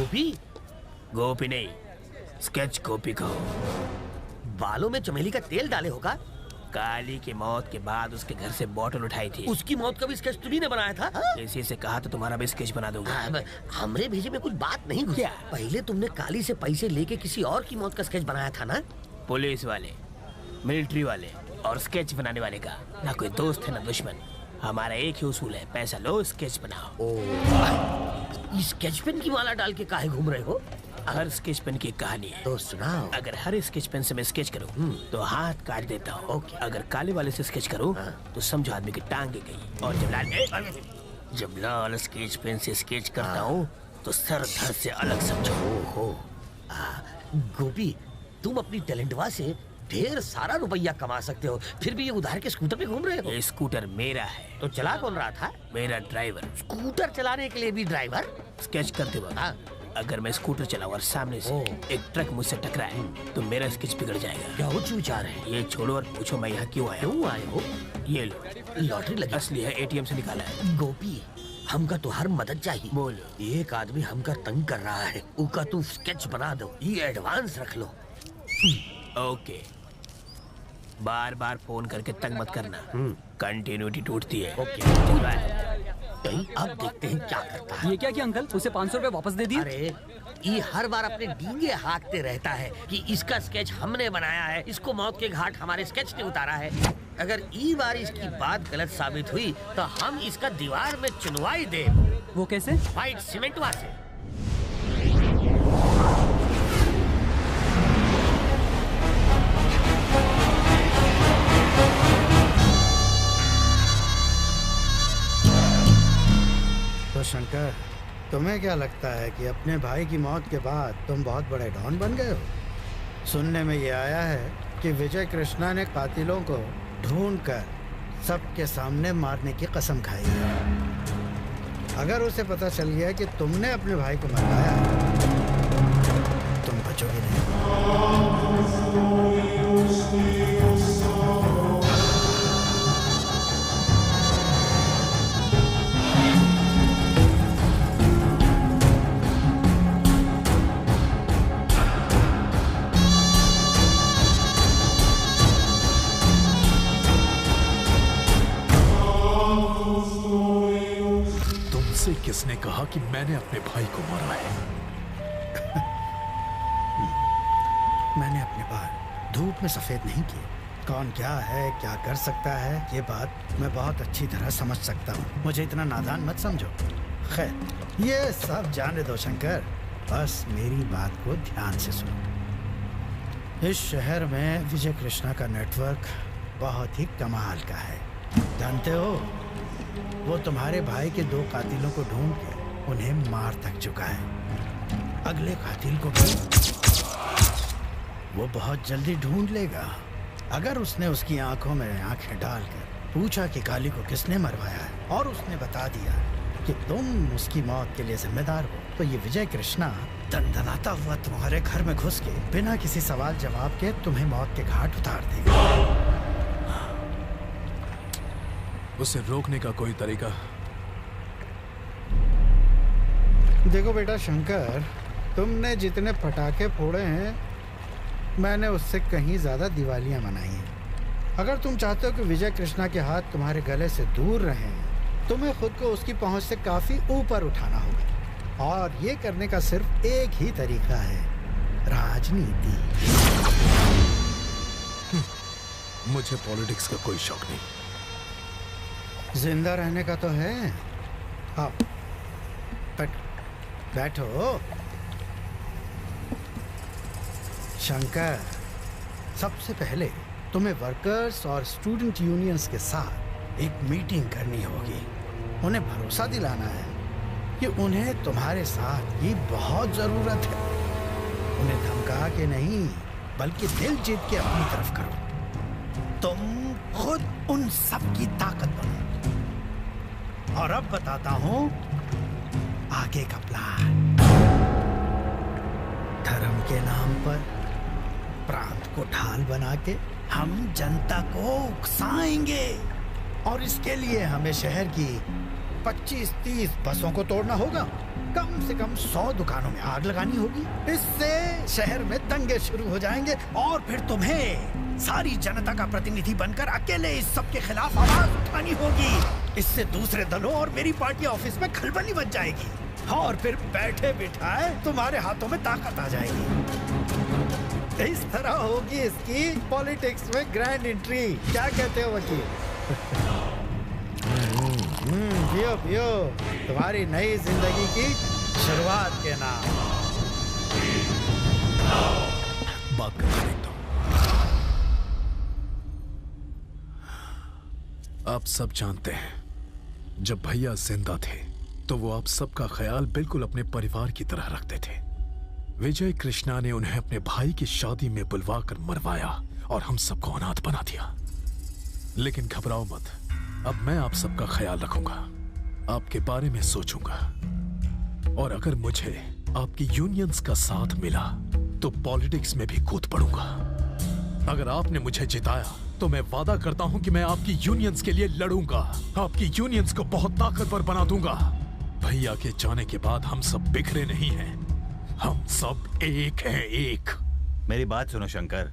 गोपी? गोपी नहीं, स्केच गोपी कहो। बालों में चमेली का तेल डाले होगा? काली की मौत के बाद उसके घर से बोतल उठाई थी। उसकी मौत का भी स्केच तुम्ही ने बनाया था? इसी से कहा तो तुम्हारा भी स्केच बना दूंगा। हमरे भेजे में कुछ बात नहीं घुसी। पहले तुमने काली से पैसे लेके किसी और की मौत का स्केच बनाया था ना? पुलिस वाले, मिलिट्री वाले और स्केच बनाने वाले का ना कोई दोस्त है ना दुश्मन। हमारा एक ही उसूल है, पैसा लो स्केच बनाओ। स्केच पेन की माला डाल के काहे घूम रहे हो? हर स्केच पेन की कहानी है तो सुनाओ। अगर हर स्केच पेन से मैं स्केच करूँ तो हाथ काट देता हूँ। अगर काले वाले से स्केच करूँ तो समझो आदमी की टांगे गई। और जब लाल स्केच पेन से स्केच करता हूँ तो सर धड़ से अलग समझो। गोपी, तुम अपनी टैलेंटवा से ढेर सारा रुपया कमा सकते हो, फिर भी ये उधार के स्कूटर पे घूम रहे हो। ये स्कूटर मेरा है। तो चला कौन रहा था? मेरा ड्राइवर। स्कूटर चलाने के लिए भी ड्राइवर? स्केच करते वक्त अगर मैं स्कूटर चलाऊं और सामने से एक ट्रक मुझसे टकराए तो मेरा स्केच बिगड़ जाएगा। क्या हो विचार है? ये छोड़ो और पूछो मैं यहाँ क्यों आया। क्यों आए हो? ये लो, लॉटरी लगी। असली है, एटीएम से निकाला है। गोपी, हमका तो हर मदद चाहिए। बोलो। एक आदमी हमका तंग कर रहा है, उका तू स्केच बना दो, ये एडवांस रख लो। ओके, बार बार फोन करके तंग मत करना, कंटिन्यूटी टूटती है। ओके, अब देखते हैं क्या करता है। ये क्या किया अंकल? उसे 500 रुपए वापस दे दिए। अरे ये हर बार अपने डींगे हाँकते रहता है कि इसका स्केच हमने बनाया है, इसको मौत के घाट हमारे स्केच ने उतारा है। अगर ई बार इसकी बात गलत साबित हुई तो हम इसका दीवार में चुनवाई दे। वो कैसे? व्हाइट सीमेंटवा से। तो शंकर, तुम्हें क्या लगता है कि अपने भाई की मौत के बाद तुम बहुत बड़े डॉन बन गए हो? सुनने में ये आया है कि विजय कृष्णा ने कातिलों को ढूंढकर सबके सामने मारने की कसम खाई है। अगर उसे पता चल गया कि तुमने अपने भाई को मरवाया है, तुम बचोगे नहीं। किसने कहा कि मैंने अपने भाई को मारा है? मैंने अपने बाल धूप में सफेद नहीं किए। कौन क्या है, क्या कर सकता है, ये बात मैं बहुत अच्छी तरह समझ सकता हूँ। मुझे इतना नादान मत समझो। खैर, ये सब जाने दो शंकर, बस मेरी बात को ध्यान से सुनो। इस शहर में विजय कृष्णा का नेटवर्क बहुत ही कमाल का है। जानते हो, वो तुम्हारे भाई के 2 कातिलों को ढूंढ के उन्हें मार तक चुका है। अगले कातिल को भी वो बहुत जल्दी ढूंढ लेगा। अगर उसने उसकी आंखों में आंखें डालकर पूछा कि काली को किसने मरवाया है और उसने बता दिया कि तुम उसकी मौत के लिए जिम्मेदार हो, तो ये विजय कृष्णा दंदनाता हुआ तुम्हारे घर में घुस के बिना किसी सवाल जवाब के तुम्हें मौत के घाट उतार देगा। उसे रोकने का कोई तरीका? देखो बेटा शंकर, तुमने जितने पटाखे फोड़े हैं, मैंने उससे कहीं ज्यादा दिवालियां मनाई हैं। अगर तुम चाहते हो कि विजय कृष्णा के हाथ तुम्हारे गले से दूर रहें, तुम्हें खुद को उसकी पहुंच से काफी ऊपर उठाना होगा। और ये करने का सिर्फ एक ही तरीका है, राजनीति। मुझे पॉलिटिक्स का कोई शौक नहीं। जिंदा रहने का तो है। आओ, बैठो। शंकर, सबसे पहले तुम्हें वर्कर्स और स्टूडेंट यूनियंस के साथ एक मीटिंग करनी होगी। उन्हें भरोसा दिलाना है कि उन्हें तुम्हारे साथ की बहुत जरूरत है। उन्हें धमका के नहीं, बल्कि दिल जीत के अपनी तरफ करो। तुम खुद उन सब की ताकत बनो। और अब बताता हूं आगे का प्लान। धर्म के नाम पर प्रांत को ढाल बना के हम जनता को उकसाएंगे, और इसके लिए हमें शहर की 25-30 बसों को तोड़ना होगा। कम से कम 100 दुकानों में आग लगानी होगी। इससे शहर में दंगे शुरू हो जाएंगे और फिर तुम्हें सारी जनता का प्रतिनिधि बनकर अकेले इस सब के खिलाफ आवाज उठानी होगी। इससे दूसरे दलों और मेरी पार्टी ऑफिस में खलबली मच जाएगी और फिर बैठे बिठाए तुम्हारे हाथों में ताकत आ जाएगी। इस तरह होगी इसकी पॉलिटिक्स में ग्रैंड एंट्री। क्या कहते हो वकील? पियो पियो, तुम्हारी नई जिंदगी की शुरुआत के नाम। बात करके देखता हूं। आप सब जानते हैं, जब भैया जिंदा थे तो वो आप सबका ख्याल बिल्कुल अपने परिवार की तरह रखते थे। विजय कृष्णा ने उन्हें अपने भाई की शादी में बुलवाकर मरवाया और हम सबको अनाथ बना दिया। लेकिन घबराओ मत, अब मैं आप सबका ख्याल रखूंगा, आपके बारे में सोचूंगा, और अगर मुझे आपकी यूनियंस का साथ मिला तो पॉलिटिक्स में भी कूद पड़ूंगा। अगर आपने मुझे जिताया तो मैं वादा करता हूं कि मैं आपकी यूनियंस के लिए लड़ूंगा, आपकी यूनियंस को बहुत ताकतवर बना दूंगा। भैया के जाने के बाद हम सब बिखरे नहीं हैं, हम सब एक हैं, एक। मेरी बात सुनो शंकर,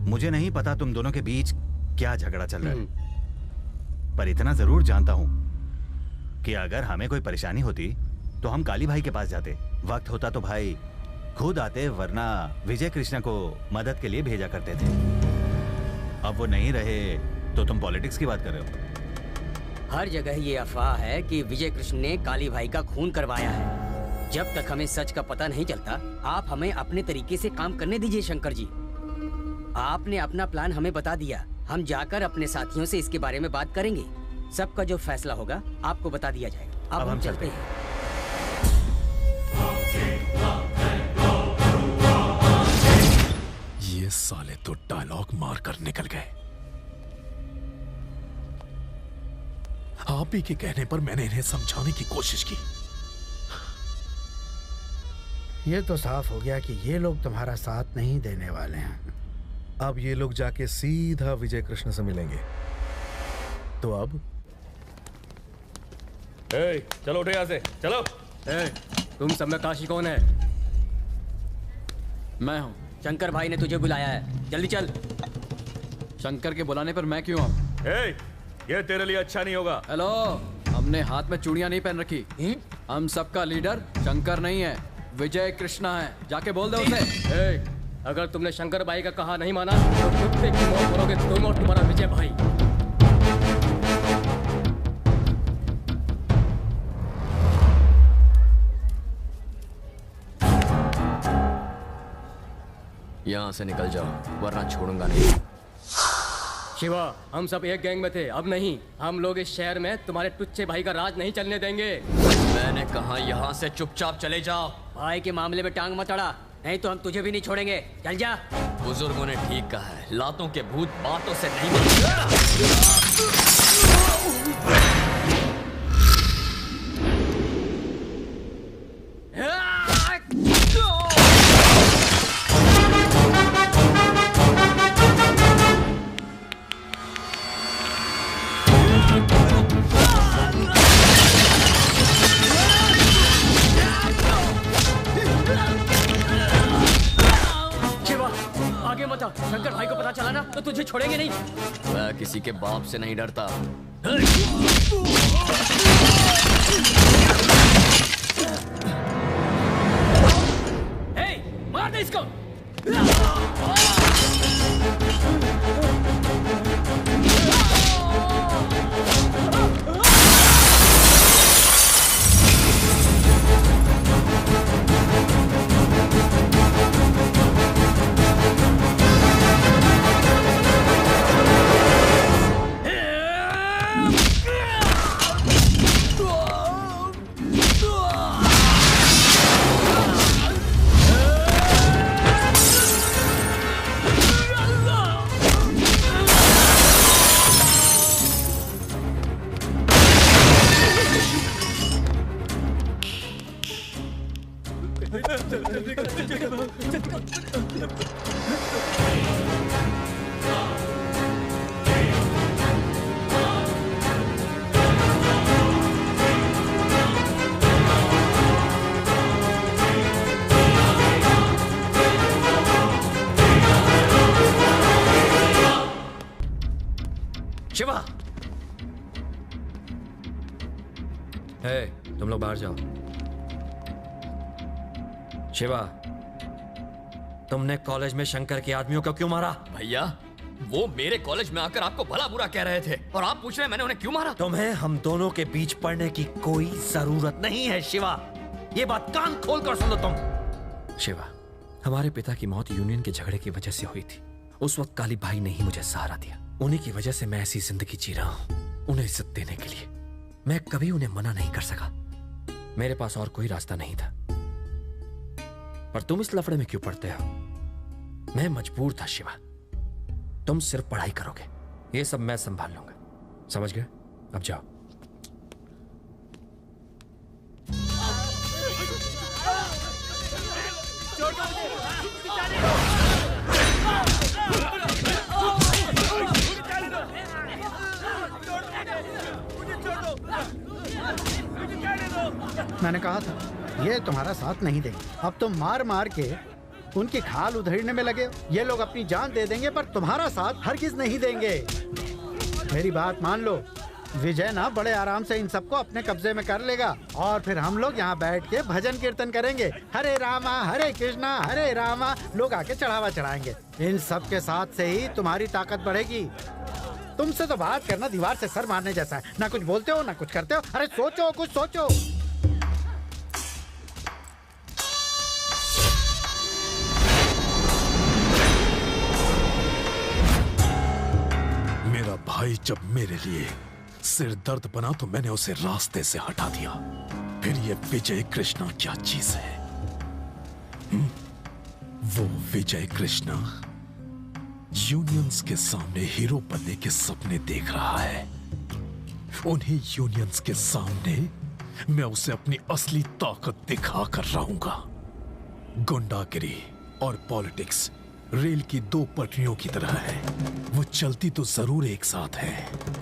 मुझे नहीं पता तुम दोनों के बीच क्या झगड़ा चल रहा है, पर इतना जरूर जानता हूं कि अगर हमें कोई परेशानी होती तो हम काली भाई के पास जाते। वक्त होता तो भाई खुद आते, वरना विजय कृष्णा को मदद के लिए भेजा करते थे। अब वो नहीं रहे तो तुम पॉलिटिक्स की बात कर रहे हो। हर जगह ये अफवाह है कि विजय कृष्ण ने काली भाई का खून करवाया है। जब तक हमें सच का पता नहीं चलता, आप हमें अपने तरीके से काम करने दीजिए शंकर जी। आपने अपना प्लान हमें बता दिया, हम जाकर अपने साथियों से इसके बारे में बात करेंगे। सबका जो फैसला होगा आपको बता दिया जाएगा। अब हम चलते हैं। ये साले तो डायलॉग मार कर निकल गए। आप ही के कहने पर मैंने इन्हें समझाने की कोशिश की। ये तो साफ हो गया कि ये लोग तुम्हारा साथ नहीं देने वाले हैं। अब ये लोग जाके सीधा विजय कृष्ण से मिलेंगे। तो अब चलो उठो यहाँ से, चलो। तुम सब में काशी कौन है? मैं हूँ। शंकर भाई ने तुझे बुलाया है, जल्दी चल। शंकर के बुलाने पर मैं क्यों आऊँ? ये तेरे लिए अच्छा नहीं होगा। हेलो, हमने हाथ में चूड़ियां नहीं पहन रखी। हम सबका लीडर शंकर नहीं है, विजय कृष्णा है। जाके बोल दो उसे। अगर तुमने शंकर भाई का कहा नहीं माना तो कुत्ते की मौत करोगे तुम और तुम्हारा विजय भाई। यहाँ से निकल जाओ वरना छोड़ूंगा नहीं। शिवा, हम सब एक गैंग में थे, अब नहीं। हम लोग इस शहर में तुम्हारे टुच्चे भाई का राज नहीं चलने देंगे। मैंने कहा यहाँ से चुपचाप चले जाओ। भाई के मामले में टांग मत अड़ा, नहीं तो हम तुझे भी नहीं छोड़ेंगे। चल जा। बुजुर्गों ने ठीक कहा है, लातों के भूत बातों से नहीं बनते। शंकर भाई को पता चला ना तो तुझे छोड़ेंगे नहीं। मैं किसी के बाप से नहीं डरता। मार दे इसको। हे, तुम लोग बाहर जाओ। शिवा, तुमने कॉलेज में शंकर के आदमियों को क्यों मारा? भैया, वो मेरे कॉलेज में आकर आपको भला बुरा कह रहे थे और आप पूछ रहे हैं मैंने उन्हें क्यों मारा? तुम्हें हम दोनों के बीच पड़ने की कोई जरूरत नहीं है शिवा। ये बात कान खोल कर सुनो तुम। शिवा, हमारे पिता की मौत यूनियन के झगड़े की वजह से हुई थी। उस वक्त काली भाई ने ही मुझे सहारा दिया। उन्हीं की वजह से मैं ऐसी जिंदगी जी रहा हूँ। उन्हें इज्जत देने के लिए मैं कभी उन्हें मना नहीं कर सका। मेरे पास और कोई रास्ता नहीं था। पर तुम इस लफड़े में क्यों पड़ते हो? मैं मजबूर था शिवा। तुम सिर्फ पढ़ाई करोगे, ये सब मैं संभाल लूंगा। समझ गए? अब जाओ। मैंने कहा था ये तुम्हारा साथ नहीं देंगे। अब तुम मार मार के उनकी खाल उधेड़ने में लगे हो। ये लोग अपनी जान दे देंगे पर तुम्हारा साथ हरगिज नहीं देंगे। मेरी बात मान लो। विजय ना बड़े आराम से इन सबको अपने कब्जे में कर लेगा और फिर हम लोग यहाँ बैठ के भजन कीर्तन करेंगे। हरे रामा हरे कृष्णा हरे रामा। लोग आके चढ़ावा चढ़ाएंगे। इन सब के साथ से ही तुम्हारी ताकत बढ़ेगी। तुमसे तो बात करना दीवार से सर मारने जैसा है। ना कुछ बोलते हो ना कुछ करते हो। अरे सोचो, कुछ सोचो। मेरा भाई जब मेरे लिए सिर दर्द बना तो मैंने उसे रास्ते से हटा दिया। फिर ये विजय कृष्णा क्या चीज है? वो विजय कृष्णा यूनियंस के सामने हीरो बनने के सपने देख रहा है। उन्हीं यूनियंस के सामने मैं उसे अपनी असली ताकत दिखा कर रहूंगा। गुंडागिरी और पॉलिटिक्स रेल की दो पटरियों की तरह है। वो चलती तो जरूर एक साथ है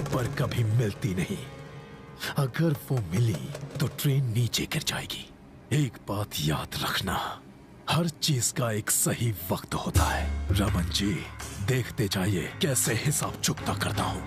पर कभी मिलती नहीं। अगर वो मिली तो ट्रेन नीचे गिर जाएगी। एक बात याद रखना, हर चीज का एक सही वक्त होता है। रमन जी, देखते जाइए कैसे हिसाब चुकता करता हूँ।